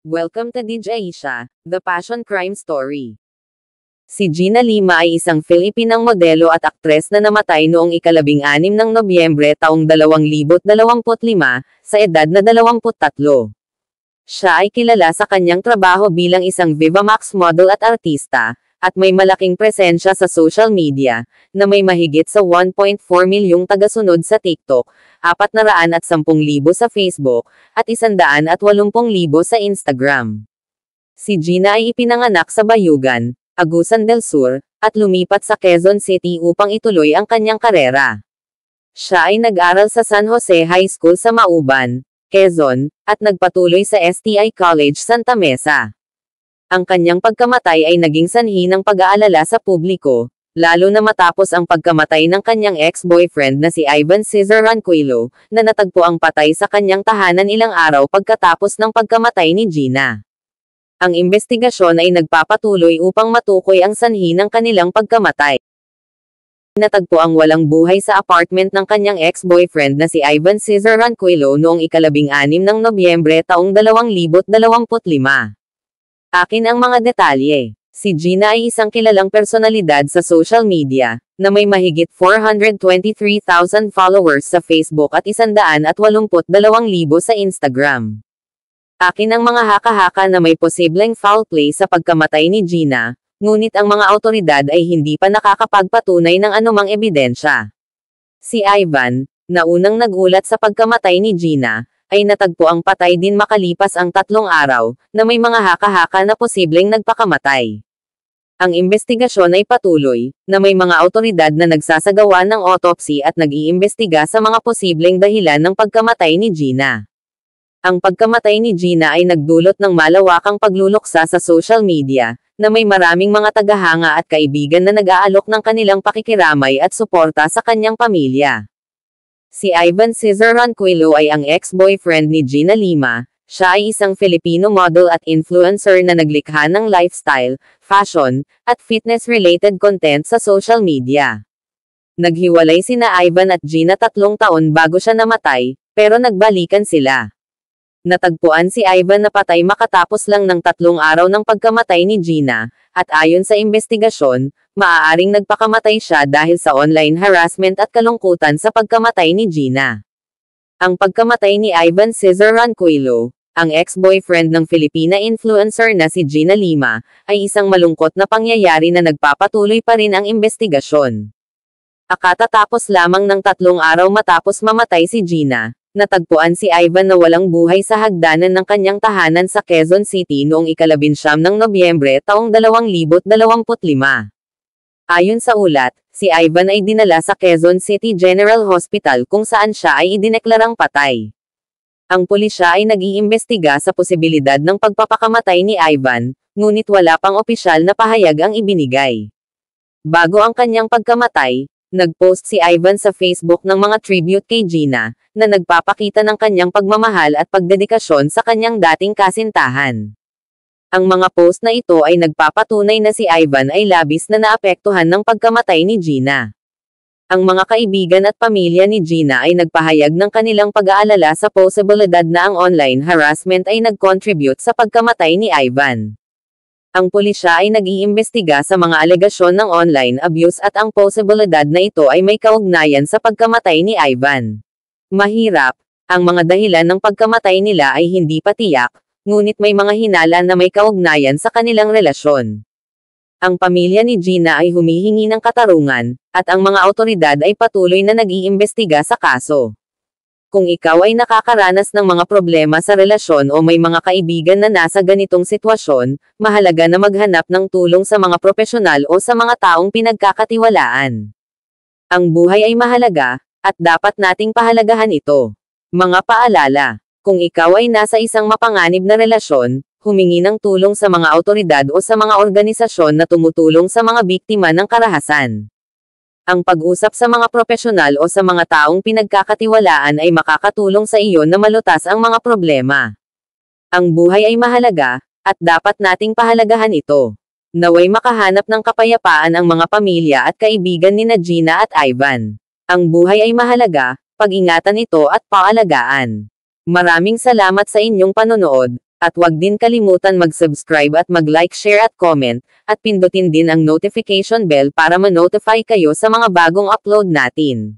Welcome to DJ Aisha, The Passion Crime Story. Si Gina Lima ay isang Filipinang modelo at aktres na namatay noong ika-15 ng Nobyembre taong 2025, sa edad na 23. Siya ay kilala sa kanyang trabaho bilang isang Vivamax model at artista, at may malaking presensya sa social media, na may mahigit sa 1.4 milyong tagasunod sa TikTok, 410,000 sa Facebook, at 180,000 sa Instagram. Si Gina ay ipinanganak sa Bayugan, Agusan del Sur, at lumipat sa Quezon City upang ituloy ang kanyang karera. Siya ay nag-aral sa San Jose High School sa Mauban, Quezon, at nagpatuloy sa STI College Santa Mesa. Ang kanyang pagkamatay ay naging sanhi ng pag-aalala sa publiko, lalo na matapos ang pagkamatay ng kanyang ex-boyfriend na si Ivan Cesar Ranquillo, na natagpo ang patay sa kanyang tahanan ilang araw pagkatapos ng pagkamatay ni Gina. Ang investigasyon ay nagpapatuloy upang matukoy ang sanhi ng kanilang pagkamatay. Natagpo ang walang buhay sa apartment ng kanyang ex-boyfriend na si Ivan Cesar Ranquillo noong ika-16 ng Nobyembre taong 2025. Akin ang mga detalye. Si Gina ay isang kilalang personalidad sa social media, na may mahigit 423,000 followers sa Facebook at 182,000 sa Instagram. Akin ang mga haka-haka na may posibleng foul play sa pagkamatay ni Gina, ngunit ang mga awtoridad ay hindi pa nakakapagpatunay ng anumang ebidensya. Si Ivan, na unang nagulat sa pagkamatay ni Gina, ay natagpo ang patay din makalipas ang 3 araw, na may mga haka-haka na posibleng nagpakamatay. Ang investigasyon ay patuloy, na may mga awtoridad na nagsasagawa ng autopsy at nag-iimbestiga sa mga posibleng dahilan ng pagkamatay ni Gina. Ang pagkamatay ni Gina ay nagdulot ng malawakang pagluluksa sa social media, na may maraming mga tagahanga at kaibigan na nag-aalok ng kanilang pakikiramay at suporta sa kanyang pamilya. Si Ivan Cesar Ranquillo ay ang ex-boyfriend ni Gina Lima. Siya ay isang Filipino model at influencer na naglikha ng lifestyle, fashion, at fitness-related content sa social media. Naghiwalay sina Ivan at Gina 3 taon bago siya namatay, pero nagbalikan sila. Natagpuan si Ivan na patay makatapos lang ng 3 araw ng pagkamatay ni Gina, at ayon sa investigasyon, maaaring nagpakamatay siya dahil sa online harassment at kalungkutan sa pagkamatay ni Gina. Ang pagkamatay ni Ivan Cesar Ranquillo, ang ex-boyfriend ng Filipina influencer na si Gina Lima, ay isang malungkot na pangyayari na nagpapatuloy pa rin ang investigasyon. Katatapos lamang ng 3 araw matapos mamatay si Gina, natagpuan si Ivan na walang buhay sa hagdanan ng kanyang tahanan sa Quezon City noong ika-19 ng Nobyembre taong 2025. Ayon sa ulat, si Ivan ay dinala sa Quezon City General Hospital kung saan siya ay idineklarang patay. Ang pulisya ay nag-iimbestiga sa posibilidad ng pagpapakamatay ni Ivan, ngunit wala pang opisyal na pahayag ang ibinigay. Bago ang kanyang pagkamatay, nag-post si Ivan sa Facebook ng mga tribute kay Gina, na nagpapakita ng kanyang pagmamahal at pagdedikasyon sa kanyang dating kasintahan. Ang mga post na ito ay nagpapatunay na si Ivan ay labis na naapektuhan ng pagkamatay ni Gina. Ang mga kaibigan at pamilya ni Gina ay nagpahayag ng kanilang pag-aalala sa posibilidad na ang online harassment ay nag-contribute sa pagkamatay ni Ivan. Ang pulisya ay nag-iimbestiga sa mga alegasyon ng online abuse at ang posibilidad na ito ay may kaugnayan sa pagkamatay ni Ivan. Mahirap, ang mga dahilan ng pagkamatay nila ay hindi pa tiyak, ngunit may mga hinala na may kaugnayan sa kanilang relasyon. Ang pamilya ni Gina ay humihingi ng katarungan, at ang mga awtoridad ay patuloy na nag-iimbestiga sa kaso. Kung ikaw ay nakakaranas ng mga problema sa relasyon o may mga kaibigan na nasa ganitong sitwasyon, mahalaga na maghanap ng tulong sa mga propesyonal o sa mga taong pinagkakatiwalaan. Ang buhay ay mahalaga, at dapat nating pahalagahan ito. Mga paalala: kung ikaw ay nasa isang mapanganib na relasyon, humingi ng tulong sa mga awtoridad o sa mga organisasyon na tumutulong sa mga biktima ng karahasan. Ang pag-usap sa mga propesyonal o sa mga taong pinagkakatiwalaan ay makakatulong sa iyo na malutas ang mga problema. Ang buhay ay mahalaga, at dapat nating pahalagahan ito. Naway makahanap ng kapayapaan ang mga pamilya at kaibigan ni Gina at Ivan. Ang buhay ay mahalaga, pag-ingatan ito at paalagaan. Maraming salamat sa inyong panonood. At wag din kalimutan mag-subscribe at mag-like, share at comment, at pindutin din ang notification bell para ma-notify kayo sa mga bagong upload natin.